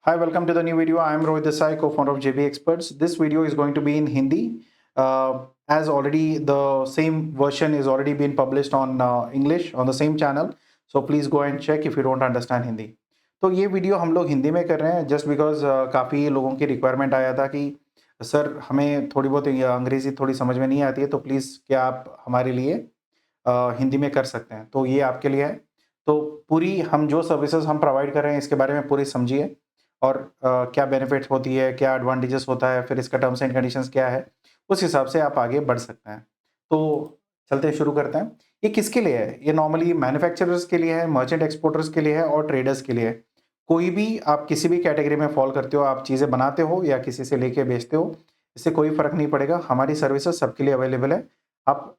Hi, welcome to the new video. I am Rohit Desai, co-founder of JB Experts. This video is going to be in Hindi, as already the same version is already been published on English on the same channel. So please go and check if you don't understand Hindi. तो ये video हम लोग हिंदी में कर रहे हैं just because काफ़ी लोगों की रिक्वायरमेंट आया था कि सर हमें थोड़ी बहुत अंग्रेज़ी थोड़ी समझ में नहीं आती है तो प्लीज़ क्या आप हमारे लिए हिंदी में कर सकते हैं तो ये आपके लिए है। तो पूरी हम जो सर्विसेज हम प्रोवाइड कर रहे हैं इसके बारे में पूरी समझिए और क्या बेनिफिट्स होती है, क्या एडवांटेजेस होता है, फिर इसका टर्म्स एंड कंडीशंस क्या है, उस हिसाब से आप आगे बढ़ सकते हैं। तो चलते हैं, शुरू करते हैं। ये किसके लिए है? ये नॉर्मली मैन्युफैक्चरर्स के लिए है, मर्चेंट एक्सपोर्टर्स के लिए है और ट्रेडर्स के लिए है। कोई भी आप किसी भी कैटेगरी में फ़ॉल करते हो, आप चीज़ें बनाते हो या किसी से लेके बेचते हो, इससे कोई फ़र्क नहीं पड़ेगा, हमारी सर्विसेज़ सबके लिए अवेलेबल है। आप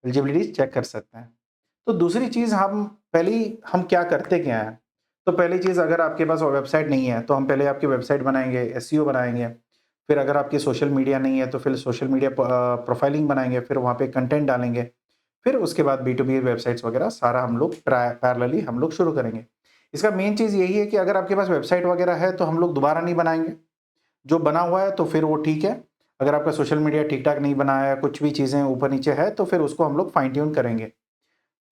एलिजिबिलिटी चेक कर सकते हैं। तो दूसरी चीज़ हम क्या करते क्या हैं? तो पहली चीज़, अगर आपके पास वेबसाइट नहीं है, तो हम पहले आपकी वेबसाइट बनाएँगे, एसईओ बनाएँगे। फिर अगर आपकी सोशल मीडिया नहीं है, तो फिर सोशल मीडिया प्रोफाइलिंग बनाएँगे, फिर वहाँ पे कंटेंट डालेंगे। फिर उसके बाद बी टू बी वेबसाइट्स वगैरह सारा हम लोग पैरेलली हम लोग शुरू करेंगे। इसका मेन चीज़ यही है कि अगर आपके पास वेबसाइट वगैरह है, तो हम लोग दोबारा नहीं बनाएँगे। जो बना हुआ है, तो फिर वो ठीक है। अगर आपका सोशल मीडिया ठीक-ठाक नहीं बना है, कुछ भी चीज़ें ऊपर-नीचे है, तो फिर उसको हम लोग फाइन ट्यून करेंगे।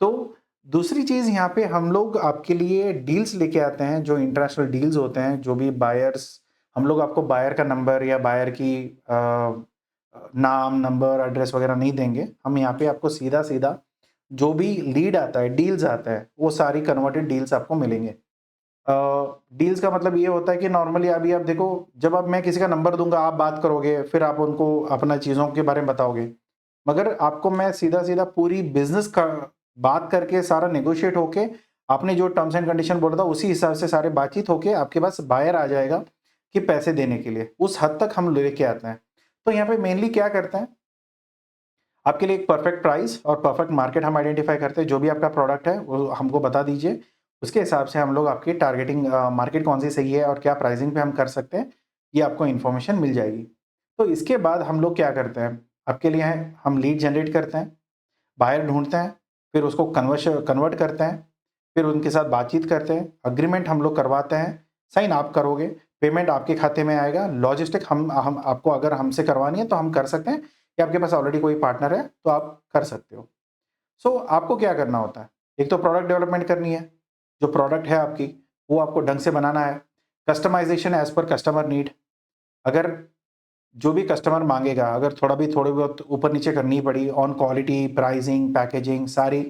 तो दूसरी चीज़, यहाँ पे हम लोग आपके लिए डील्स लेके आते हैं, जो इंटरनेशनल डील्स होते हैं, जो भी बायर्स, हम लोग आपको बायर का नंबर या बायर की नाम, नंबर, एड्रेस वगैरह नहीं देंगे। हम यहाँ पे आपको सीधा-सीधा जो भी लीड आता है, डील्स आता है, वो सारी कन्वर्टेड डील्स आपको मिलेंगे। डील्स का मतलब ये होता है कि नॉर्मली अभी आप देखो, जब अब मैं किसी का नंबर दूँगा, आप बात करोगे, फिर आप उनको अपना चीज़ों के बारे में बताओगे। मगर आपको मैं सीधा-सीधा पूरी बिज़नेस का बात करके सारा नेगोशिएट होके, आपने जो टर्म्स एंड कंडीशन बोला था, उसी हिसाब से सारे बातचीत होके आपके पास बायर आ जाएगा कि पैसे देने के लिए। उस हद तक हम लेके आते हैं। तो यहाँ पे मेनली क्या करते हैं, आपके लिए एक परफेक्ट प्राइस और परफेक्ट मार्केट हम आइडेंटिफाई करते हैं। जो भी आपका प्रोडक्ट है, वो हमको बता दीजिए। उसके हिसाब से हम लोग आपकी टारगेटिंग मार्केट कौन-सी सही है और क्या प्राइसिंग पे हम कर सकते हैं, ये आपको इन्फॉर्मेशन मिल जाएगी। तो इसके बाद हम लोग क्या करते हैं, आपके लिए हम लीड जनरेट करते हैं। बायर ढूँढते हैं, फिर उसको कन्वर्ट करते हैं, फिर उनके साथ बातचीत करते हैं, एग्रीमेंट हम लोग करवाते हैं, साइन आप करोगे, पेमेंट आपके खाते में आएगा, लॉजिस्टिक हम आपको अगर हमसे करवानी है तो हम कर सकते हैं, या आपके पास ऑलरेडी कोई पार्टनर है तो आप कर सकते हो। सो आपको क्या करना होता है, एक तो प्रोडक्ट डेवलपमेंट करनी है, जो प्रोडक्ट है आपकी, वो आपको ढंग से बनाना है, customisation as per customer need. अगर जो भी कस्टमर माँगेगा, अगर थोड़ी बहुत ऊपर-नीचे करनी पड़ी ऑन क्वालिटी, प्राइसिंग, पैकेजिंग, सारी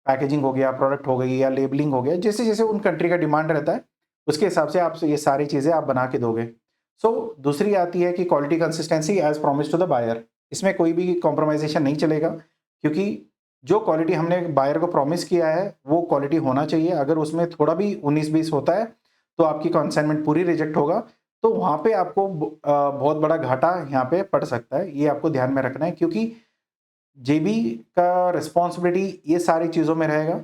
पैकेजिंग हो गया, प्रोडक्ट हो गई या लेबलिंग हो गया, जैसे-जैसे उन कंट्री का डिमांड रहता है, उसके हिसाब से आप ये सारी चीज़ें आप बना के दोगे। दूसरी आती है कि quality consistency as promised to the buyer. इसमें कोई भी कॉम्प्रोमाइज़ेशन नहीं चलेगा, क्योंकि जो क्वालिटी हमने बायर को प्रॉमिस किया है, वो क्वालिटी होना चाहिए। अगर उसमें थोड़ा भी 19-20 होता है, तो आपकी कंसाइनमेंट पूरी रिजेक्ट होगा। तो वहाँ पे आपको बहुत बड़ा घाटा यहाँ पे पड़ सकता है, ये आपको ध्यान में रखना है, क्योंकि जेबी का रिस्पॉन्सिबिलिटी ये सारी चीज़ों में रहेगा।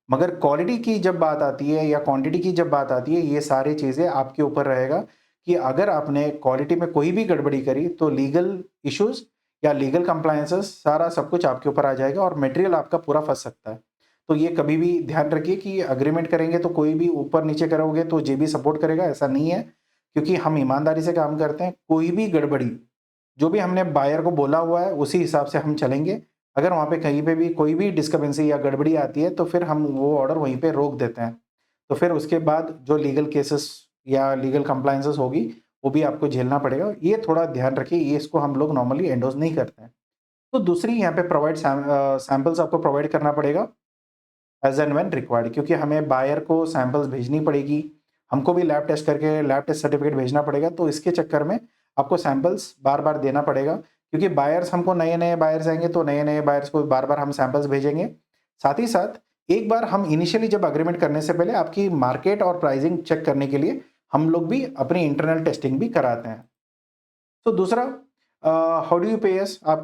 मगर क्वालिटी की जब बात आती है या क्वांटिटी की जब बात आती है, ये सारी चीज़ें आपके ऊपर रहेगा कि अगर आपने क्वालिटी में कोई भी गड़बड़ी करी, तो लीगल इश्यूज़ या लीगल कंप्लायंसेस सारा सब कुछ आपके ऊपर आ जाएगा और मटेरियल आपका पूरा फँस सकता है। तो ये कभी भी ध्यान रखिए कि एग्रीमेंट करेंगे तो कोई भी ऊपर-नीचे करोगे तो जेबी सपोर्ट करेगा, ऐसा नहीं है, क्योंकि हम ईमानदारी से काम करते हैं। कोई भी गड़बड़ी, जो भी हमने बायर को बोला हुआ है, उसी हिसाब से हम चलेंगे। अगर वहाँ पे कहीं पे भी कोई भी डिस्टर्बेंसी या गड़बड़ी आती है, तो फिर हम वो ऑर्डर वहीं पे रोक देते हैं। तो फिर उसके बाद जो लीगल केसेस या लीगल कंप्लायंसेस होगी, वो भी आपको झेलना पड़ेगा। ये थोड़ा ध्यान रखिए, ये इसको हम लोग नॉर्मली एंडोर्स नहीं करते हैं। तो दूसरी यहाँ पे सैंपल्स आपको प्रोवाइड करना पड़ेगा एज़ एंड व्हेन रिक्वायर्ड, क्योंकि हमें बायर को सैंपल्स भेजनी पड़ेगी, हमको भी लैब टेस्ट करके लैब टेस्ट सर्टिफिकेट भेजना पड़ेगा, तो इसके चक्कर में आपको सैंपल्स बार-बार देना पड़ेगा, क्योंकि बायर्स हमको नए-नए बायर्स आएँगे, तो नए-नए बायर्स को बार-बार हम सैंपल्स भेजेंगे। साथ ही साथ एक बार हम इनिशियली जब एग्रीमेंट करने से पहले आपकी मार्केट और प्राइसिंग चेक करने के लिए हम लोग भी अपनी इंटरनल टेस्टिंग भी कराते हैं। तो दूसरा, हाउ डू यू पे अस, आप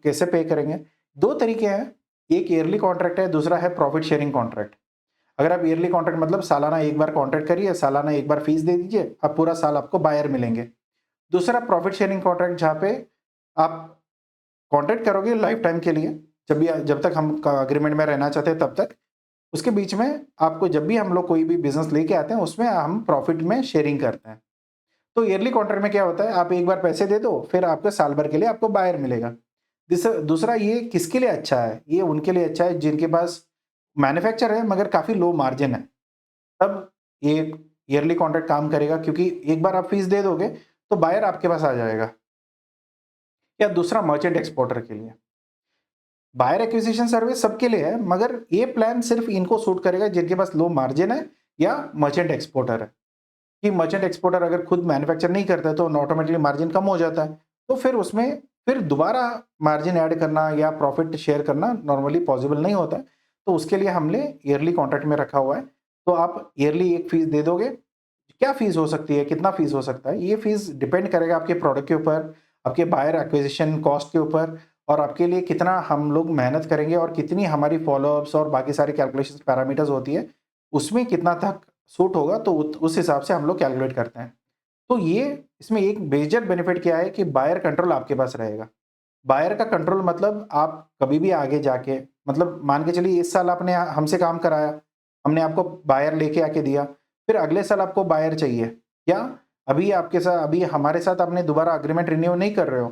कैसे पे करेंगे? 2 तरीके हैं, एक ईयरली कॉन्ट्रैक्ट है, दूसरा है प्रॉफिट शेयरिंग कॉन्ट्रैक्ट। अगर आप ईयरली कॉन्ट्रैक्ट मतलब सालाना एक बार कॉन्ट्रैक्ट करिए, सालाना एक बार फीस दे दीजिए, अब पूरा साल आपको बायर मिलेंगे। दूसरा प्रॉफिट शेयरिंग कॉन्ट्रैक्ट, जहाँ पे आप कॉन्ट्रैक्ट करोगे लाइफ टाइम के लिए, जब तक हम क एग्रीमेंट में रहना चाहते हैं तब तक। उसके बीच में आपको जब भी हम लोग कोई भी बिज़नेस लेके आते हैं, उसमें हम प्रॉफ़िट में शेयरिंग करते हैं। तो ईयरली कॉन्ट्रैक्ट में क्या होता है, आप एक बार पैसे दे दो, फिर आपको साल भर के लिए आपको बायर मिलेगा। दूसरा ये किसके लिए अच्छा है? ये उनके लिए अच्छा है जिनके पास मैन्युफैक्चर है मगर काफ़ी लो मार्जिन है। तब ये ईयरली कॉन्ट्रैक्ट काम करेगा, क्योंकि एक बार आप फीस दे दोगे, तो बायर आपके पास आ जाएगा। या दूसरा मर्चेंट एक्सपोर्टर के लिए। बायर एक्विजिशन सर्विस सबके लिए है, मगर ये प्लान सिर्फ़ इनको सूट करेगा जिनके पास लो मार्जिन है या मर्चेंट एक्सपोर्टर है। कि मर्चेंट एक्सपोर्टर अगर खुद मैन्युफैक्चर नहीं करता है, तो ऑटोमेटिकली मार्जिन कम हो जाता है। तो फिर उसमें फिर दोबारा मार्जिन ऐड करना या प्रॉफ़िट शेयर करना नॉर्मली पॉसिबल नहीं होता है। तो उसके लिए हमने ईयरली कॉन्ट्रैक्ट में रखा हुआ है। तो आप ईयरली एक फ़ीस दे दोगे। क्या फ़ीस हो सकती है, कितना फ़ीस हो सकता है? ये फ़ीस डिपेंड करेगा आपके प्रोडक्ट के ऊपर, आपके बायर एक्विजिशन कॉस्ट के ऊपर और आपके लिए कितना हम लोग मेहनत करेंगे और कितनी हमारी फ़ॉलो-अप्स और बाकी सारी कैलकुलेशंस पैरामीटर्स होती है, उसमें कितना तक सूट होगा, तो उस हिसाब से हम लोग कैलकुलेट करते हैं। तो ये इसमें एक मेजर बेनिफिट क्या है कि बायर कंट्रोल आपके पास रहेगा। बायर का कंट्रोल मतलब आप कभी भी आगे जाके, मतलब मान के चलिए इस साल आपने हमसे काम कराया, हमने आपको बायर लेके आके दिया, फिर अगले साल आपको बायर चाहिए या अभी हमारे साथ आपने दोबारा एग्रीमेंट रिन्यू नहीं कर रहे हो,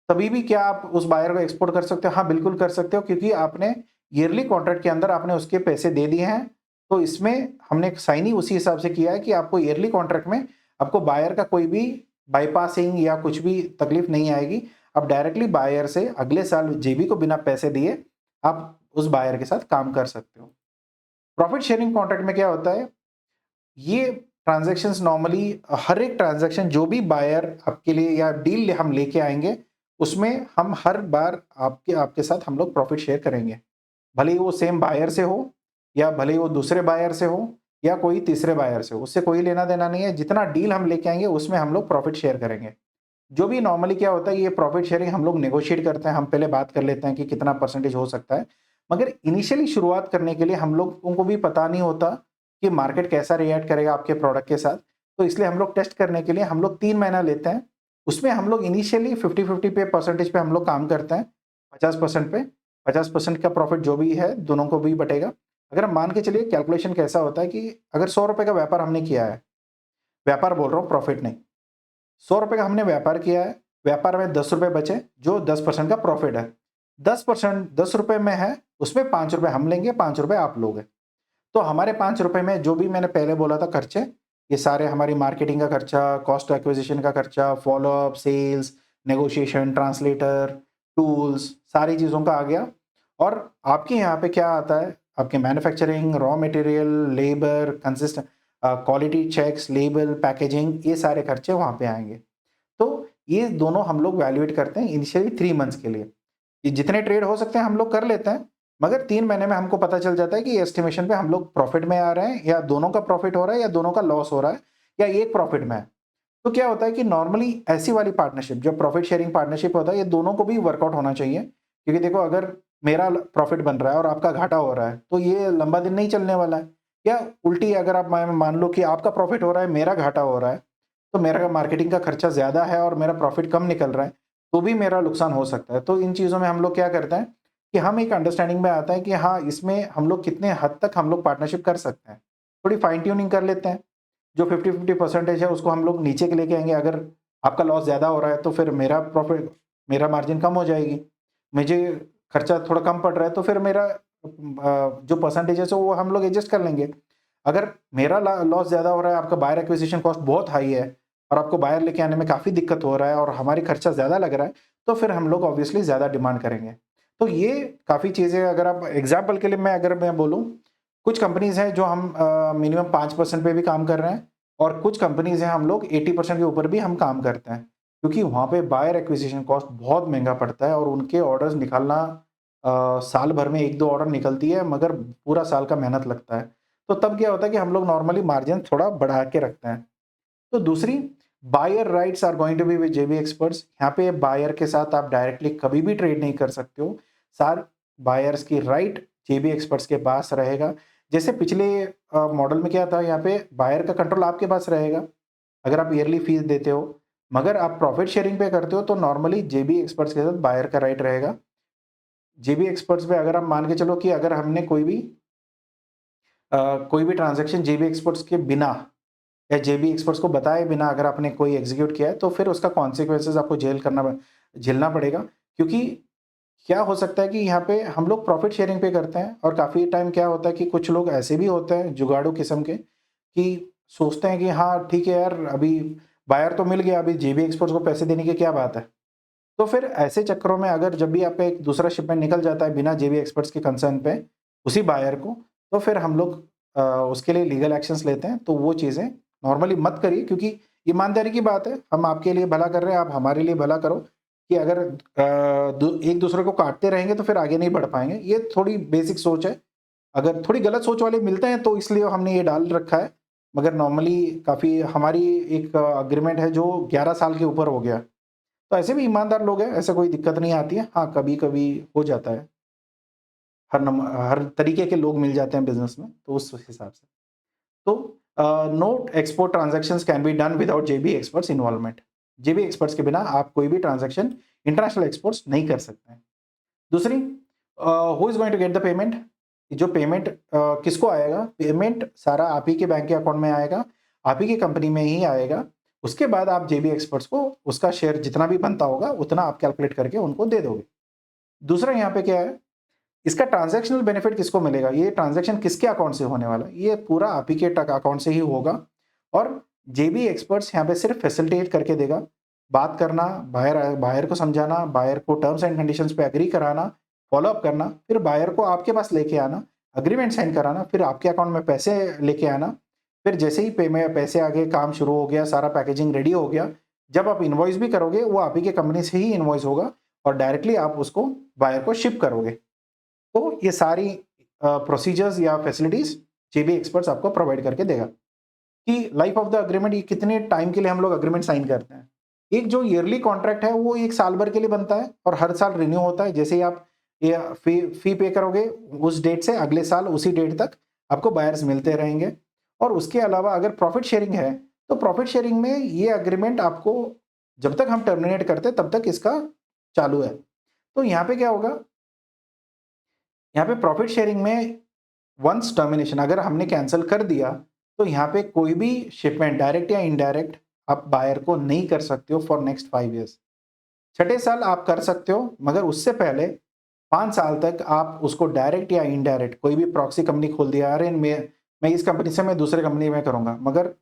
तभी भी क्या आप उस बायर को एक्सपोर्ट कर सकते हो? हाँ, बिल्कुल कर सकते हो, क्योंकि आपने ईयरली कॉन्ट्रैक्ट के अंदर आपने उसके पैसे दे दिए हैं। तो इसमें हमने साइन ही उसी हिसाब से किया है कि आपको ईयरली कॉन्ट्रैक्ट में आपको बायर का कोई भी बाईपासिंग या कुछ भी तकलीफ नहीं आएगी। आप डायरेक्टली बायर से अगले साल जेबी को बिना पैसे दिए आप उस बायर के साथ काम कर सकते हो। प्रॉफिट शेयरिंग कॉन्ट्रैक्ट में क्या होता है, ये ट्रांज़ैक्शंस नॉर्मली हर एक ट्रांज़ैक्शन जो भी बायर आपके लिए या डील हम लेके आएँगे, उसमें हम हर बार आपके आपके साथ हम लोग प्रॉफ़िट शेयर करेंगे। भले ही वो सेम बायर से हो या भले ही वो दूसरे बायर से हो या कोई तीसरे बायर से हो, उससे कोई लेना-देना नहीं है। जितना डील हम लेके आएँगे, उसमें हम लोग प्रॉफ़िट शेयर करेंगे। जो भी नॉर्मली क्या होता है, ये प्रॉफ़िट शेयरिंग हम लोग नेगोशिएट करते हैं, हम पहले बात कर लेते हैं कि कितना परसेंटेज हो सकता है। मगर इनिशियली शुरुआत करने के लिए हम लोगों को भी पता नहीं होता कि मार्केट कैसा रिएक्ट करेगा आपके प्रोडक्ट के साथ। तो इसलिए हम लोग टेस्ट करने के लिए हम लोग 3 महीना लेते हैं। उसमें हम लोग इनिशियली 50-50 पे परसेंटेज पे हम लोग काम करते हैं, 50% पे। 50% का प्रॉफ़िट जो भी है, दोनों को भी बटेगा। अगर हम मान के चलिए, कैलकुलेशन कैसा होता है कि अगर ₹100 का व्यापार हमने किया है, व्यापार बोल रहा हूँ, प्रॉफ़िट नहीं। ₹100 का हमने व्यापार किया है, व्यापार में ₹10 बचे, जो 10% का प्रॉफ़िट है। 10% ₹10 में है, उसमें ₹5 हम लेंगे, ₹5 आप लोगे। तो हमारे ₹5 में जो भी मैंने पहले बोला था खर्चे, ये सारे हमारी मार्केटिंग का खर्चा, कॉस्ट एक्विज़िशन का खर्चा, follow up, sales, negotiation, translator, tools, सारी चीज़ों का आ गया। और आपके यहाँ पे क्या आता है, आपके manufacturing, raw material, labour, quality checks, label, packaging, ये सारे खर्चे वहाँ पे आएँगे। तो ये दोनों हम लोग वैल्यूएट करते हैं इनिशियली 3 मंथ्स के लिए। ये जितने ट्रेड हो सकते हैं हम लोग कर लेते हैं, मगर 3 महीने में हमको पता चल जाता है कि एस्टिमेशन पे हम लोग प्रॉफ़िट में आ रहे हैं या दोनों का प्रॉफ़िट हो रहा है या दोनों का लॉस हो रहा है या एक प्रॉफ़िट में है। तो क्या होता है कि नॉर्मली ऐसी वाली पार्टनरशिप, जो प्रॉफ़िट शेयरिंग पार्टनरशिप होता है, ये दोनों को भी वर्कआउट होना चाहिए। क्योंकि देखो, अगर मेरा प्रॉफ़िट बन रहा है और आपका घाटा हो रहा है, तो ये लंबा दिन नहीं चलने वाला है। या उल्टी, अगर आप मान लो कि आपका प्रॉफ़िट हो रहा है, मेरा घाटा हो रहा है, तो मेरा मार्केटिंग का खर्चा ज़्यादा है और मेरा प्रॉफ़िट कम निकल रहा है, तो भी मेरा नुकसान हो सकता है। तो इन चीज़ों में हम लोग क्या करते हैं कि हम एक अंडरस्टैंडिंग में आता है कि हाँ, इसमें हम लोग कितने हद तक हम लोग पार्टनरशिप कर सकते हैं। थोड़ी फाइन ट्यूनिंग कर लेते हैं। जो 50-50 परसेंटेज है, उसको हम लोग नीचे के लेके आएँगे। अगर आपका लॉस ज़्यादा हो रहा है, तो फिर मेरा मार्जिन कम हो जाएगी। मुझे खर्चा थोड़ा कम पड़ रहा है, तो फिर मेरा जो परसेंटेज है, वो हम लोग एडजस्ट कर लेंगे। अगर मेरा लॉस ज़्यादा हो रहा है, आपका बायर एक्विजिशन कॉस्ट बहुत हाई है और आपको बायर लेके आने में काफ़ी दिक्कत हो रहा है और हमारी खर्चा ज़्यादा लग रहा है, तो फिर हम लोग ऑब्वियसली ज़्यादा डिमांड करेंगे। तो ये काफ़ी चीज़ें, अगर आप एग्ज़ाम्पल के लिए अगर मैं बोलूँ, कुछ कंपनीज़ हैं जो हम मिनिमम 5% पे भी काम कर रहे हैं और कुछ कंपनीज़ हैं हम लोग 80% के ऊपर भी हम काम करते हैं। क्योंकि वहाँ पे बायर एक्विजिशन कॉस्ट बहुत महँगा पड़ता है और उनके ऑर्डर्स निकालना साल भर में 1-2 ऑर्डर निकलती है, मगर पूरा साल का मेहनत लगता है। तो तब क्या होता है कि हम लोग नॉर्मली मार्जिन थोड़ा बढ़ा के रखते हैं। तो दूसरी, buyer rights are going to be with JB experts. यहाँ पे बायर के साथ आप डायरेक्टली कभी भी ट्रेड नहीं कर सकते हो। सार बायर्स की राइट जेबी एक्सपर्ट्स के पास रहेगा। जैसे पिछले मॉडल में क्या था, यहाँ पे बायर का कंट्रोल आपके पास रहेगा, अगर आप ईयरली फीस देते हो। मगर आप प्रॉफिट शेयरिंग पे करते हो, तो नॉर्मली जेबी एक्सपर्ट्स के साथ बायर का राइट रहेगा। जेबी एक्सपर्ट्स पे अगर आप मान के चलो कि अगर हमने कोई भी कोई भी ट्रांजैक्शन जेबी एक्सपर्ट्स के बिना या जेबी एक्सपर्ट्स को बताए बिना अगर आपने कोई एग्जीक्यूट किया है, तो फिर उसका कॉन्सिक्वेंसेस आपको झेलना पड़ेगा। क्योंकि क्या हो सकता है कि यहाँ पे हम लोग प्रॉफिट शेयरिंग पे करते हैं, और काफ़ी टाइम क्या होता है कि कुछ लोग ऐसे भी होते हैं जुगाड़ू किस्म के, कि सोचते हैं कि हाँ ठीक है यार, अभी बायर तो मिल गया, अभी जेबी एक्सपर्ट्स को पैसे देने की क्या बात है। तो फिर ऐसे चक्करों में अगर जब भी आपका एक दूसरा शिपमेंट निकल जाता है बिना जेबी एक्सपर्ट्स के कंसर्न पे उसी बायर को, तो फिर हम लोग उसके लिए लीगल एक्शंस लेते हैं। तो वो चीज़ें नॉर्मली मत करिए, क्योंकि ईमानदारी की बात है, हम आपके लिए भला कर रहे हैं, आप हमारे लिए भला करो। कि अगर एक दूसरे को काटते रहेंगे तो फिर आगे नहीं बढ़ पाएंगे। ये थोड़ी बेसिक सोच है। अगर थोड़ी गलत सोच वाले मिलते हैं तो इसलिए हमने ये डाल रखा है, मगर नॉर्मली काफ़ी हमारी एक अग्रीमेंट है जो 11 साल के ऊपर हो गया। तो ऐसे भी ईमानदार लोग हैं, ऐसे कोई दिक्कत नहीं आती है। हाँ, कभी-कभी हो जाता है। हर तरीके के लोग मिल जाते हैं बिज़नेस में, तो उस हिसाब से। तो no export transactions can be done without JB experts involvement. JB experts के बिना आप कोई भी ट्रांज़ैक्शन इंटरनेशनल एक्सपोर्ट्स नहीं कर सकते हैं। दूसरी, who is going to get the payment? जो पेमेंट किसको आएगा? पेमेंट सारा आप ही के बैंक के अकाउंट में आएगा, आप ही की कंपनी में ही आएगा। उसके बाद आप जेबी एक्सपर्ट्स को उसका शेयर जितना भी बनता होगा, उतना आप कैलकुलेट करके उनको दे दोगे। दूसरा यहाँ पे क्या है, इसका ट्रांज़ैक्शनल बेनिफिट किसको मिलेगा? ये ट्रांज़ैक्शन किसके अकाउंट से होने वाला है? ये पूरा आप ही के टक अकाउंट से ही होगा, और जेबी एक्सपर्ट्स यहाँ पे सिर्फ फैसिलिटेट करके देगा। बात करना, बायर को समझाना, बायर को टर्म्स एंड कंडीशंस पे एग्री कराना, फ़ॉलो अप करना, फिर बायर को आपके पास लेके आना, एग्रीमेंट साइन कराना, फिर आपके अकाउंट में पैसे लेके आना। फिर जैसे ही पैसे आ गए, काम शुरू हो गया, सारा पैकेजिंग रेडी हो गया, जब आप इनवॉइस भी करोगे, वो आप ही के कंपनी से ही इनवॉइस होगा, और डायरेक्टली आप उसको बायर को शिप करोगे। तो ये सारी प्रोसीजर्स या फैसिलिटीज जेबी एक्सपर्ट्स आपको प्रोवाइड करके देगा। कि लाइफ ऑफ द अग्रीमेंट, ये कितने टाइम के लिए हम लोग अग्रीमेंट साइन करते हैं। एक जो ईयरली कॉन्ट्रैक्ट है वो 1 साल भर के लिए बनता है, और हर साल रिन्यू होता है। जैसे ही आप ये फी पे करोगे, उस डेट से अगले साल उसी डेट तक आपको बायर्स मिलते रहेंगे। और उसके अलावा अगर प्रॉफिट शेयरिंग है, तो प्रॉफिट शेयरिंग में ये अग्रीमेंट आपको जब तक हम टर्मिनेट करते हैं तब तक इसका चालू है। तो यहाँ पे क्या होगा, यहाँ पे प्रॉफिट शेयरिंग में वंस टर्मिनेशन अगर हमने कैंसल कर दिया, तो यहाँ पे कोई भी शिपमेंट डायरेक्ट या इनडायरेक्ट आप बायर को नहीं कर सकते हो फॉर नेक्स्ट 5 ईयर्स। छठे साल आप कर सकते हो, मगर उससे पहले 5 साल तक आप उसको डायरेक्ट या इनडायरेक्ट कोई भी प्रॉक्सी कंपनी खोल दिया, अरे मैं इस कंपनी से मैं दूसरे कंपनी में करूँगा, मगर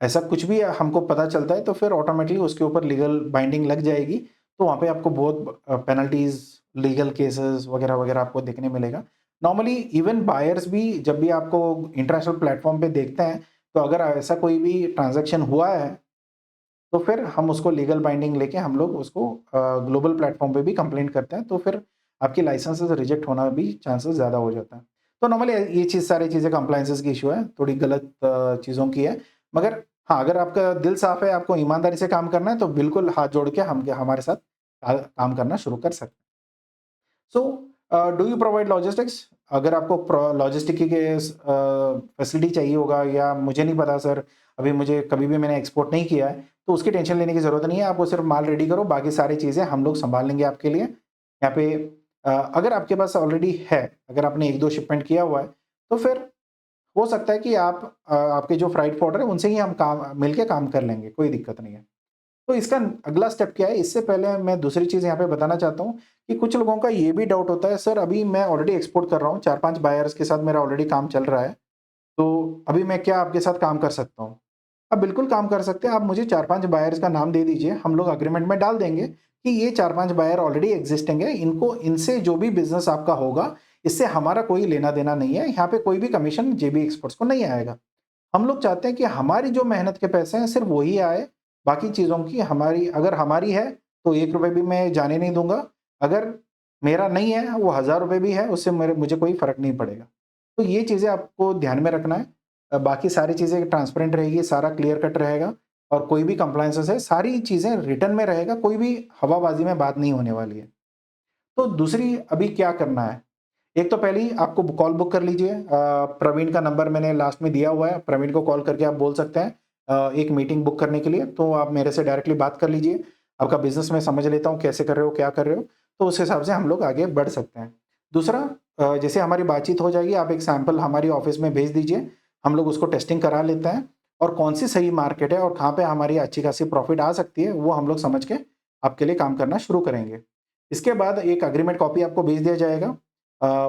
ऐसा कुछ भी हमको पता चलता है तो फिर ऑटोमेटिकली उसके ऊपर लीगल बाइंडिंग लग जाएगी। तो वहाँ पे आपको बहुत पेनल्टीज़, लीगल केसेस वगैरह-वगैरह आपको देखने मिलेगा। नॉर्मली इवन बायर्स भी जब भी आपको इंटरनेशनल प्लेटफ़ॉर्म पे देखते हैं, तो अगर ऐसा कोई भी ट्रांज़ैक्शन हुआ है, तो फिर हम उसको लीगल बाइंडिंग लेके हम लोग उसको ग्लोबल प्लेटफ़ॉर्म पे भी कंप्लेंट करते हैं, तो फिर आपकी लाइसेंसेस रिजेक्ट होना भी चांसेस ज़्यादा हो जाता है। तो नॉर्मली ये सारी चीज़ें कंप्लायंसेस की इश्यू है, थोड़ी गलत चीज़ों की है। मगर हाँ, अगर आपका दिल साफ़ है, आपको ईमानदारी से काम करना है, तो बिल्कुल हाथ जोड़ के हमारे साथ काम करना शुरू कर सकते हैं। So do you provide logistics? अगर आपको लॉजिस्टिक की फैसिलिटी चाहिए होगा, या मुझे नहीं पता सर, अभी मुझे कभी भी मैंने एक्सपोर्ट नहीं किया है, तो उसकी टेंशन लेने की ज़रूरत नहीं है। आपको सिर्फ माल रेडी करो, बाकी सारी चीज़ें हम लोग सँभाल लेंगे आपके लिए। यहाँ पे अगर आपके पास ऑलरेडी है, अगर आपने 1-2 शिपमेंट किया हुआ है, तो फिर हो सकता है कि आपके जो फ्राइट फॉर्वर्डर है उनसे ही हम मिलके काम कर लेंगे, कोई दिक्कत नहीं है। तो इसका अगला स्टेप क्या है? इससे पहले मैं दूसरी चीज़ यहाँ पे बताना चाहता हूँ कि कुछ लोगों का ये भी डाउट होता है, सर अभी मैं ऑलरेडी एक्सपोर्ट कर रहा हूँ, 4-5 बायर्स के साथ मेरा ऑलरेडी काम चल रहा है, तो अभी मैं क्या आपके साथ काम कर सकता हूँ? आप बिल्कुल काम कर सकते हैं, आप मुझे 4-5 बायर्स का नाम दे दीजिए, हम लोग एग्रीमेंट में डाल देंगे कि ये 4-5 बायर ऑलरेडी एक्जिस्टिंग है, इनसे जो भी बिज़नेस आपका होगा, इससे हमारा कोई लेना-देना नहीं है, यहाँ पे कोई भी कमीशन जेबी एक्सपर्ट्स को नहीं आएगा। हम लोग चाहते हैं कि हमारी जो मेहनत के पैसे हैं सिर्फ वही आए, बाकी चीज़ों की हमारी है तो ₹1 भी मैं जाने नहीं दूँगा। अगर मेरा नहीं है, वो ₹1000 भी है, उससे मुझे कोई फ़र्क नहीं पड़ेगा। तो ये चीज़ें आपको ध्यान में रखना है। बाकी सारी चीज़ें ट्रांसपेरेंट रहेगी, सारा क्लियर कट रहेगा, और कोई भी कंप्लायंसेस है, सारी चीज़ें रिटन में रहेगा, कोई भी हवाबाज़ी में बात नहीं होने वाली है। तो दूसरी अभी क्या करना है? एक तो पहले ही आपको कॉल बुक कर लीजिए। प्रवीण का नंबर मैंने लास्ट में दिया हुआ है, प्रवीण को कॉल करके आप बोल सकते हैं एक मीटिंग बुक करने के लिए, तो आप मेरे से डायरेक्टली बात कर लीजिए। आपका बिज़नेस मैं समझ लेता हूँ, कैसे कर रहे हो, क्या कर रहे हो, तो उस हिसाब से हम लोग आगे बढ़ सकते हैं। दूसरा, जैसे हमारी बातचीत हो जाएगी, आप एक सैंपल हमारी ऑफिस में भेज दीजिए, हम लोग उसको टेस्टिंग करा लेते हैं और कौन सी सही मार्केट है और कहाँ पे हमारी अच्छी खासी प्रॉफिट आ सकती है, वो हम लोग समझ के आपके लिए काम करना शुरू करेंगे। इसके बाद एक एग्रीमेंट कॉपी आपको भेज दिया जाएगा।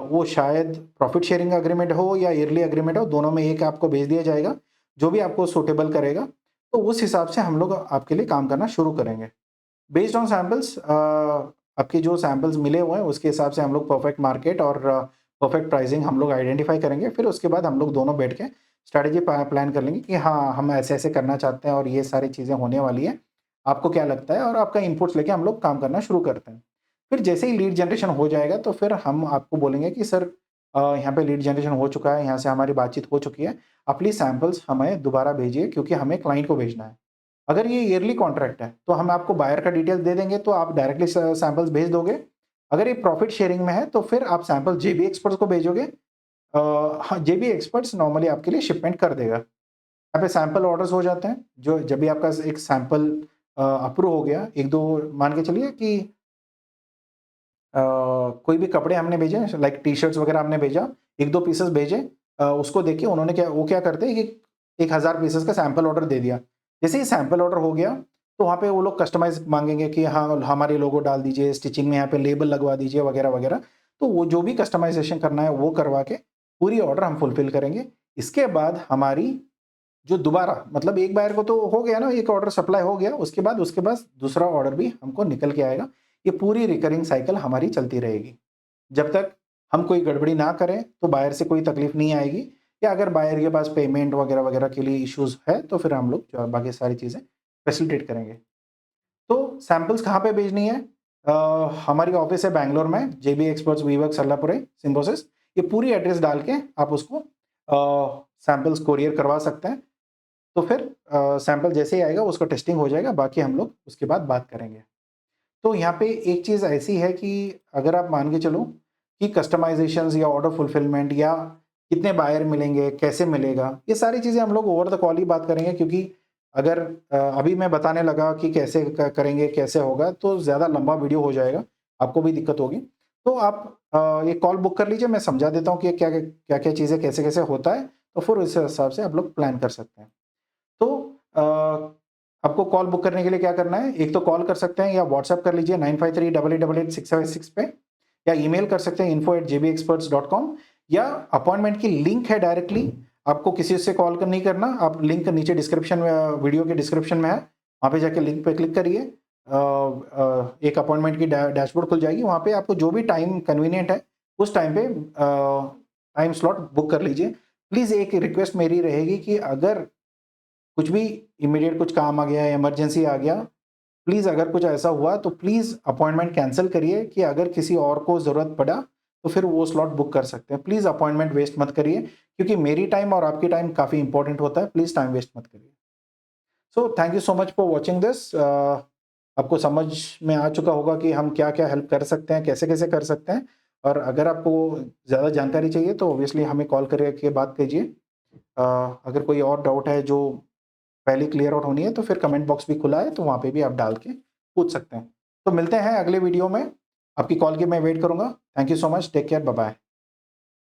वो शायद प्रॉफिट शेयरिंग एग्रीमेंट हो या ईयरली एग्रीमेंट हो, दोनों में एक आपको भेज दिया जाएगा, जो भी आपको सूटेबल करेगा। तो उस हिसाब से हम लोग आपके लिए काम करना शुरू करेंगे। बेस्ड ऑन सैंपल्स, आपके जो सैंपल्स मिले हुए हैं उसके हिसाब से हम लोग परफेक्ट मार्केट और परफेक्ट प्राइसिंग हम लोग आइडेंटिफाई करेंगे। फिर उसके बाद हम लोग दोनों बैठ के स्ट्रैटेजी प्लान कर लेंगे कि हाँ, हम ऐसे-ऐसे करना चाहते हैं और ये सारी चीज़ें होने वाली है। आपको क्या लगता है? और आपका इनपुट्स लेके हम लोग काम करना शुरू करते हैं। फिर जैसे ही लीड जनरेशन हो जाएगा तो फिर हम आपको बोलेंगे कि सर, यहाँ पे लीड जनरेशन हो चुका है, यहाँ से हमारी बातचीत हो चुकी है। आप प्लीज़ सैंपल्स हमें दोबारा भेजिए क्योंकि हमें क्लाइंट को भेजना है। अगर ये ईयरली कॉन्ट्रैक्ट है, तो हम आपको बायर का डिटेल्स दे देंगे, तो आप डायरेक्टली सैंपल्स भेज दोगे। अगर ये प्रॉफिट शेयरिंग में है, तो फिर आप सैंपल जेबी एक्सपर्ट्स को भेजोगे। हाँ, जेबी एक्सपर्ट्स नॉर्मली आपके लिए शिपमेंट कर देगा। यहाँ पे सैंपल ऑर्डर्स हो जाते हैं, जो जब भी आपका एक सैंपल अप्रूव हो गया, 1-2 मान के चलिए कि कोई भी कपड़े हमने भेजे, लाइक टी-शर्ट्स वगैरह हमने भेजा, 1-2 पीसेस भेजे, उसको देख के उन्होंने क्या करते हैं कि 1000 पीसेस का सैंपल ऑर्डर दे दिया। जैसे ही सैंपल ऑर्डर हो गया, तो वहाँ पे वो लोग कस्टमाइज़ माँगेंगे कि हाँ, हमारे लोगो डाल दीजिए, स्टिचिंग में यहाँ पे लेबल लगवा दीजिए वगैरह-वगैरह। तो वो जो भी कस्टमाइज़ेशन करना है, वो करवा के पूरी ऑर्डर हम फुलफ़िल करेंगे। इसके बाद हमारी जो दोबारा, मतलब एक बायर को तो हो गया ना, एक ऑर्डर सप्लाई हो गया, उसके बाद दूसरा ऑर्डर भी हमको निकल के आएगा। ये पूरी रिकरिंग साइकिल हमारी चलती रहेगी। जब तक हम कोई गड़बड़ी ना करें, तो बायर से कोई तकलीफ नहीं आएगी, या अगर बायर के पास पेमेंट वगैरह-वगैरह के लिए इश्यूज़ है, तो फिर हम लोग जो बाकी सारी चीज़ें फैसिलिटेट करेंगे। तो सैंपल्स कहाँ पे भेजनी है? अ, हमारी ऑफ़िस है बैंगलोर में, जेबी एक्सपर्ट्स, वीवर्क, सरलापुरे, सिम्बोसिस। ये पूरी एड्रेस डाल के आप उसको सैंपल्स कोरियर करवा सकते हैं। तो फिर सैंपल जैसे ही आएगा उसका टेस्टिंग हो जाएगा, बाकी हम लोग उसके बाद बात करेंगे। तो यहाँ पे एक चीज़ ऐसी है कि अगर आप मान के चलो कि कस्टमाइज़ेशंस या ऑर्डर फुलफिलमेंट या कितने बायर मिलेंगे, कैसे मिलेगा, ये सारी चीज़ें हम लोग ओवर द कॉल ही बात करेंगे, क्योंकि अगर अभी मैं बताने लगा कि कैसे करेंगे, कैसे होगा, तो ज़्यादा लंबा वीडियो हो जाएगा, आपको भी दिक्कत होगी। तो आप एक कॉल बुक कर लीजिए, मैं समझा देता हूँ कि क्या-क्या चीज़ें कैसे-कैसे होता है, तो फिर उस हिसाब से आप लोग प्लान कर सकते हैं। तो आपको कॉल बुक करने के लिए क्या करना है, एक तो कॉल कर सकते हैं या व्हाट्सएप कर लीजिए 9538888656 पे, या ईमेल कर सकते हैं info@jbexperts.com, या अपॉइंटमेंट की लिंक है डायरेक्टली, आपको किसी से कॉल कर नहीं करना, आप लिंक नीचे डिस्क्रिप्शन में, वीडियो के डिस्क्रिप्शन में है, वहाँ पे जाके लिंक पे क्लिक करिए। एक अपॉइंटमेंट की डैशबोर्ड खुल जाएगी, वहाँ पे आपको जो भी टाइम कन्वीनिएंट है, उस टाइम पे टाइम स्लॉट बुक कर लीजिए। प्लीज़ एक रिक्वेस्ट मेरी रहेगी कि अगर कुछ भी इमीडिएट कुछ काम आ गया, इमरजेंसी आ गया, प्लीज़ अगर कुछ ऐसा हुआ तो प्लीज़ अपॉइंटमेंट कैंसल करिए, कि अगर किसी और को ज़रूरत पड़ा, तो फिर वो स्लॉट बुक कर सकते हैं। प्लीज़ अपॉइंटमेंट वेस्ट मत करिए, क्योंकि मेरी टाइम और आपकी टाइम काफ़ी इम्पोर्टेंट होता है, प्लीज़ टाइम वेस्ट मत करिए। So thank you so much for watching this. आपको समझ में आ चुका होगा कि हम क्या-क्या हेल्प कर सकते हैं, कैसे-कैसे कर सकते हैं, और अगर आपको ज़्यादा जानकारी चाहिए तो ऑब्वियसली हमें कॉल करके बात कीजिए। अ, अगर कोई और डाउट है जो पहले क्लियर आउट होनी है, तो फिर कमेंट बॉक्स भी खुला है, तो वहाँ पे भी आप डाल के पूछ सकते हैं। तो मिलते हैं अगले वीडियो में, आपकी कॉल की मैं वेट करूँगा। Thank you so much, take care, bye bye.